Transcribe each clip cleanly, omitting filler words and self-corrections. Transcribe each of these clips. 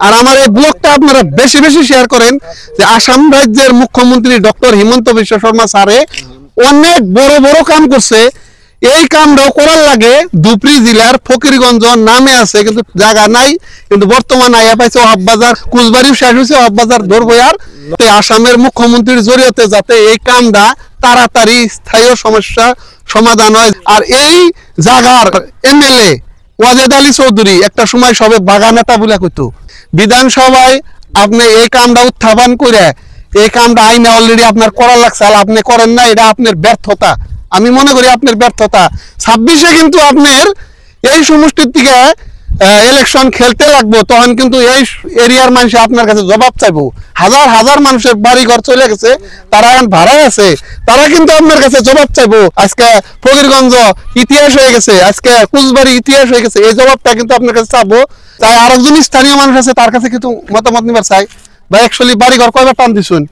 আর আমার এই ব্লগটা আপনারা বেশি বেশি শেয়ার করেন যে আসাম রাজ্যের মুখ্যমন্ত্রী ডক্টর হিমন্ত বিশ্ব শর্মা স্যারে অনেক বড় বড় কাম করছে। এই কামটাও করার লাগে ধুবড়ী জেলার ফকিরগঞ্জ নামে আছে কিন্তু জায়গা নাই, কিন্তু বর্তমান আইয়া পাইছে ওহাববাজার, কুচবাড়িও শেষ হয়েছে, ওহাববাজার ধরবয়ার। আসামের মুখ্যমন্ত্রীর জরিয়তে যাতে এই কামটা তাড়াতাড়ি স্থায়ী সমস্যা সমাধান হয়। আর এই জায়গার এমএলএ ওয়াজেদ আলী চৌধুরী একটা সময় সবে বাগানেতা বলে কইতো, বিধানসভায় আপনি এই কামটা উত্থাপন করে এই কামটা আইনে অলরেডি আপনার করা লাগছে, আপনি করেন না, এটা আপনার ব্যর্থতা। আমি মনে করি আপনার ব্যর্থতা। 26-এ কিন্তু আপনার এই সমষ্টির থেকে ইলেকশন খেলতে লাগবো, তখন কিন্তু এই এরিয়ার মানুষ আপনার কাছে জবাব চাইবো। হাজার হাজার মানুষের বাড়ি ঘর চলে গেছে, তারা এখন ভাড়ায় আছে, তারা কিন্তু আপনার কাছে জবাব চাইবো। আজকে ফকিরগঞ্জ ইতিহাস হয়ে গেছে, আজকে কুচবাড়ি ইতিহাস হয়ে গেছে, এই জবাবটা কিন্তু আপনার কাছে চাবো। তাই আরেকজন স্থানীয় মানুষ আছে, তার কাছে কিন্তু মতামত নিবার চাই। বা অ্যাকচুয়ালি বাড়ি ঘর কয়বার টান দিছুন?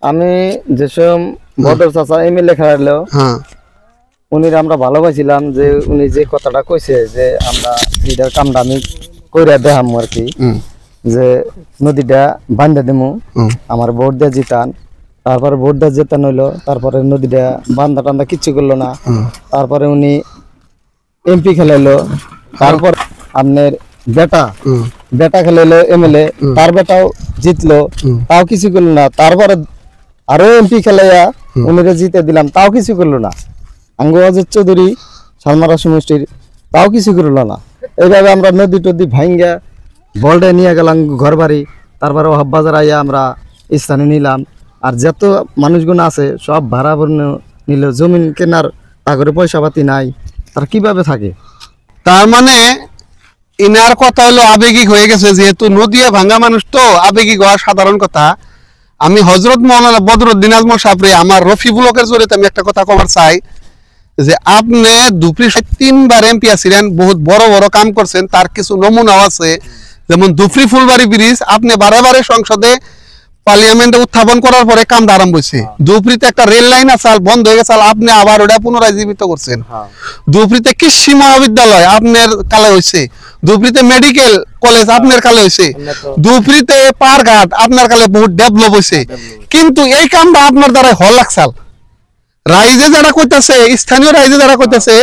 আমি যেসব বদর চাচা এমএলএ খেলাইলো, হ্যাঁ, উনি আমরা ভালোবাসিলাম যে উনি যে কথাটা কইছে যে আমরা এটার কামটা আমি কইরা দেখাম আর কি, যে নদীটা বান্ধা দেবো, আমার ভোট দিয়ে জিতান। তারপরে ভোট দিয়ে জেতান হইলো, তারপরে নদীটা বান্ধা টান্ধা কিচ্ছু করলো না। তারপরে উনি এমপি খেলাইলো, তারপর আপনার বেটা খেলাইলো এমএলএ, তার বেটাও জিতলো, তাও কিছু করলো না। তারপরে আরো এমপি খেলাইয়া উনিরে জিতে দিলাম, তাও কিছু করলো না। আঙ্গু অজিত চৌধুরী সালমারা সমষ্টির, তাও কিছু করলো না। এইভাবে আমরা নদী টদী ভাঙ্গা বলডে নিয়ে গেলাম ঘর বাড়ি, তারপরে ওহাববাজার আইয়া আমরা স্থানে নিলাম। আর যত মানুষগুলো আছে সব ভাড়া নিল, জমিন কেনার তাগরে পয়সা পাতি নাই, তারা কিভাবে থাকে? তার মানে ইনার কথা হলো আবেগিক হয়ে গেছে, যেহেতু নদিয়া ভাঙ্গা মানুষ তো আবেগিক হওয়া সাধারণ কথা। আমি হজরত মৌলানা বদরুদ্দিন আজমল সাহেব আমার রফি ব্লকের জরিতে আমি একটা কথা কবার চাই যে আপনি ধুবড়ী 3বার এমপি আছিলেন, বহুত বড় বড় কাম করছেন, তার কিছু নমুনাও আছে। যেমন ধুবড়ী ফুলবাড়ি ব্রিজ আপনি বারে বারে সংসদে পার্লামেন্টে উত্থাপন করার পরে কামটা আরম্ভ হয়েছে। ধুবড়ীতে একটা রেল লাইন আছে, বন্ধ হয়ে গেছে, আপনি আবার ওটা পুনরায় জীবিত করছেন। ধুবড়ীতে কৃষি মহাবিদ্যালয় আপনার কালে হয়েছে, ধুবড়ীতে মেডিকেল কলেজ আপনার কালে হয়েছে, ধুবড়ীতে পারঘাট আপনার কালে বহুত ডেভেলপ হয়েছে। কিন্তু এই কামটা আপনার দ্বারা হল লাগছাল। রাইজে যারা করতেছে, স্থানীয় রাইজে যারা করতেছে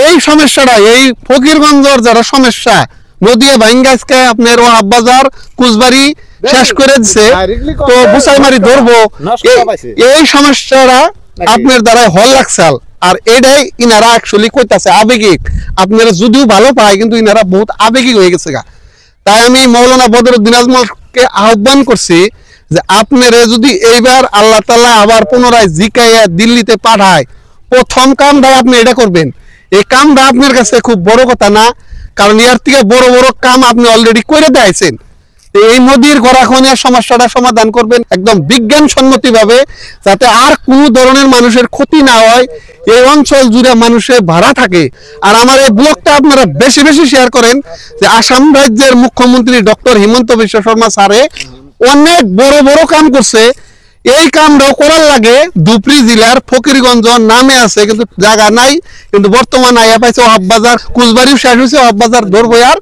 এই সমস্যাটা, এই ফকিরগঞ্জের যারা সমস্যা, নদীয়ে ভাঙ্গাজকে আপনার ওহাববাজার কুচবাড়ি শেষ করে দিচ্ছে, তো বুসাইমারি ধরবো, এই সমস্যাটা আপনার দ্বারা হল লাগছাল। আর এটাই ইনারা অ্যাকচুয়ালি কইতাছে আবেগিক। আপনারা যদিও ভালো পায়, কিন্তু ইনারা বহুত আবেগিক হয়ে গেছে গা। তাই আমি মৌলানা বদরুদ্দিন আজমলকে আহ্বান করছি যে আপনারা যদি এইবার আল্লাহ তাআলা আবার পুনরায় জিকাইয়া দিল্লিতে পাঠায়, প্রথম কামটা আপনি এটা করবেন। এই কামটা আপনার কাছে খুব বড় কথা না, কারণ এর থেকে বড় বড় কাম আপনি অলরেডি করে দিয়েছেন। এই নদীর গড়াখনিয়ার সমস্যাটা সমাধান করবেন একদম বিজ্ঞানসম্মতি ভাবে, যাতে আর কোনো ধরনের মানুষের ক্ষতি না হয়, এই অঞ্চল জুড়ে মানুষের ভাড়া থাকে। আর আমার এই ব্লগটা আপনারা বেশি বেশি শেয়ার করেন যে আসাম রাজ্যের মুখ্যমন্ত্রী ডক্টর হিমন্ত বিশ্ব শর্মা স্যারে অনেক বড় বড় কাম করছে। এই কামটাও করার লাগে ধুবড়ী জেলার ফকিরগঞ্জ নামে আছে কিন্তু জায়গা নাই, কিন্তু বর্তমান আইয়া পাইছে ওহাববাজার, কুচবাড়িও শেষ হয়েছে, ওহাববাজার ধরবয়ার।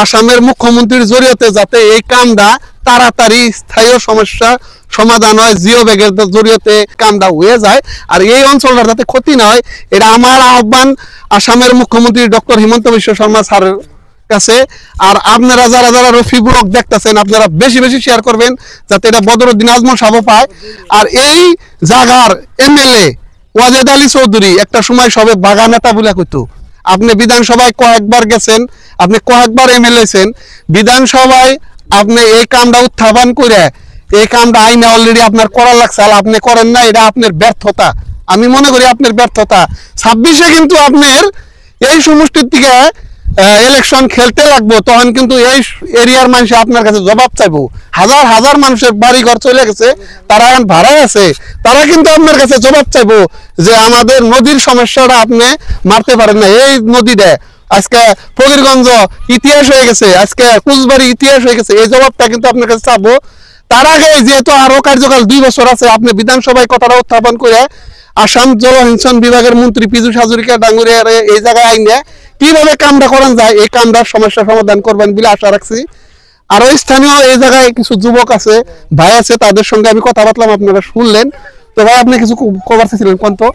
আসামের মুখ্যমন্ত্রীর জরিয়তে যাতে এই কামটা তাড়াতাড়ি স্থায়ী সমস্যা সমাধান হয়, জিও ব্যাগের জরিয়তে কামটা হয়ে যায়, আর এই অঞ্চলটার যাতে ক্ষতি না হয়, এটা আমার আহ্বান আসামের মুখ্যমন্ত্রী ডক্টর হিমন্ত বিশ্ব শর্মা স্যারের কাছে। আর আপনারা যারা যারা রফি ব্লগ দেখতেছেন, আপনারা বেশি বেশি শেয়ার করবেন যাতে এটা বদরুদ্দিন আজমল সাহেব পায়। আর এই জায়গার এমএলএ ওয়াজেদ আলী চৌধুরী একটা সময় সবে বাগানেতা বলে কইতো, আপনি বিধানসভায় কয়েকবার গেছেন, আপনি কয়েকবার এমএলএ ছেন, বিধানসভায় আপনি এই কামটা উত্থাপন করে এই কামটা আইনে অলরেডি আপনার করা লাগছে, আপনি করেন না, এটা আপনার ব্যর্থতা। আমি মনে করি আপনার ব্যর্থতা। 26-এ কিন্তু আপনার এই সমষ্টির থেকে ইলেকশন খেলতে লাগবো, তখন কিন্তু এই এরিয়ার মানুষ আপনার কাছে জবাব চাইবো। হাজার হাজার মানুষের বাড়ি ঘর চলে গেছে, তারা এখন ভাড়ায় আছে, তারা কিন্তু আপনার কাছে জবাব চাইবো যে আমাদের নদীর সমস্যাটা আপনি মারতে পারেন না। এই নদীটা আজকে ফকিরগঞ্জ ইতিহাস হয়ে গেছে, আজকে কুচবাড়ি ইতিহাস হয়ে গেছে, এই জবাবটা কিন্তু আপনার কাছে চাবো। তার আগে যেহেতু আরো কার্যকাল 2 বছর আছে, আপনি বিধানসভায় কথাটা উত্থাপন করে আসাম জলসিঞ্চন বিভাগের মন্ত্রী পীযূষ হাজরিকা ডাঙ্গুরিয়ার এই জায়গায় আইনে কিভাবে কামটা করা যায়, এই কামটার সমস্যা সমাধান করবেন বলে আশা রাখছি। আরো স্থানীয় এই জায়গায় কিছু যুবক আছে, ভাই আছে, তাদের সঙ্গে আমি কথা বললাম, আপনারা শুনলেন। তো ভাই আপনি কিছু কভার চাইছিলেন কোন? তো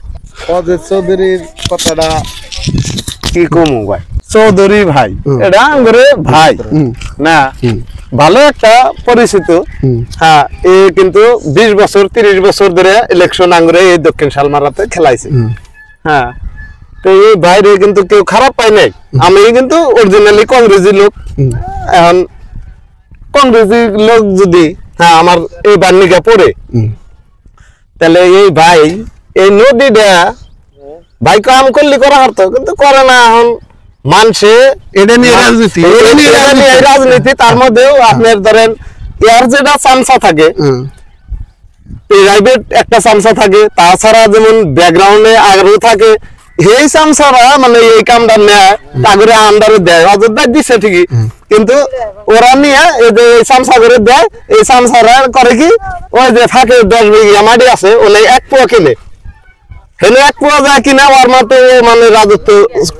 অজয় চৌধুরীর কথাটা কি কমু ভাই, চৌধুরী ভাই এটা আমাদের ভাই না, ভালো একটা পরিচিত। হ্যাঁ, এ কিন্তু 20 বছর 30 বছর ধরে ইলেকশন আঙ্গুরে এই দক্ষিণ শালমারাতে খেলাইছে। হ্যাঁ, তো এই বাইরে কিন্তু কেউ খারাপ পাই নাই। আমি কিন্তু অরিজিনালি কংগ্রেসি লোক। এখন কংগ্রেসি লোক যদি হ্যাঁ আমার এই বান্নিকা পড়ে, তাহলে এই ভাই এই নদীটা ভাই কাম করলে করা হতো, কিন্তু করে না। এখন মানুষে এটা নিয়ে রাজনীতি, রাজনীতি, তার মধ্যেও আপনার ধরেন এর যেটা চামচা থাকে, প্রাইভেট একটা চামচা থাকে, তাছাড়া যেমন ব্যাকগ্রাউন্ডে আরো থাকে, এই চামচারা মানে এই কামটা নেয় তাগরে আন্ডারে দেয়, অযোধ্যা দিচ্ছে ঠিকই, কিন্তু ওরা নিয়ে এই যে এই চামচা করে দেয়, এই চামচারা করে কি ওই যে থাকে 10 বিঘা মাটি আছে, ওলে 1 পোয়া কিনে, হেলে 1 পোয়া যায় কিনা ওর মতো মানে রাজত্ব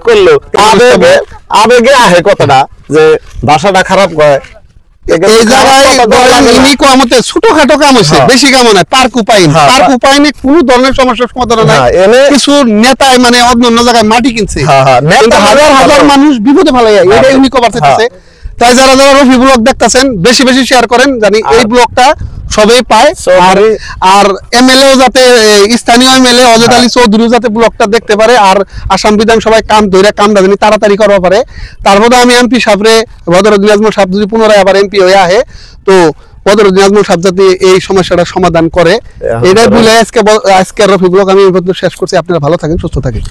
করলো। আবেগে আহে কথাটা, যে ভাষাটা খারাপ করে। এই জায়গায় ছোটখাটো কাম হয়েছে, বেশি কাম নাই। পার্ক উপায়নে কোনো ধরনের সমস্যার সমাধান নাই। কিছু নেতায় মানে অন্য জায়গায় মাটি কিনছে, হাজার হাজার মানুষ বিপদে ফেলাই, এটাই উনি কভার চাইতেছে। তাই যারা যারা রফি ব্লগ দেখতেছেন বেশি বেশি শেয়ার করেন, জানি এই ব্লগটা সবাই পায়। আর এমএলএ যাতে স্থানীয় এমএলএ অজয় আলী চৌধুরী যাতে ব্লগটা দেখতে পারে, আর আসাম বিধানসভায় কাম ধরে কামটা জানি তাড়াতাড়ি করতে পারে। তারপরে আমি এমপি সাহেবরে বদরুদ্দিন আজমল সাহেব যদি পুনরায় আবার এমপি হয়ে আহে, তো বদরুদ্দিন আজমল সাহেব যাতে এই সমস্যাটা সমাধান করে, এটাই বলে আজকে রফি ব্লগ আমি শেষ করছি। আপনারা ভালো থাকেন, সুস্থ থাকেন।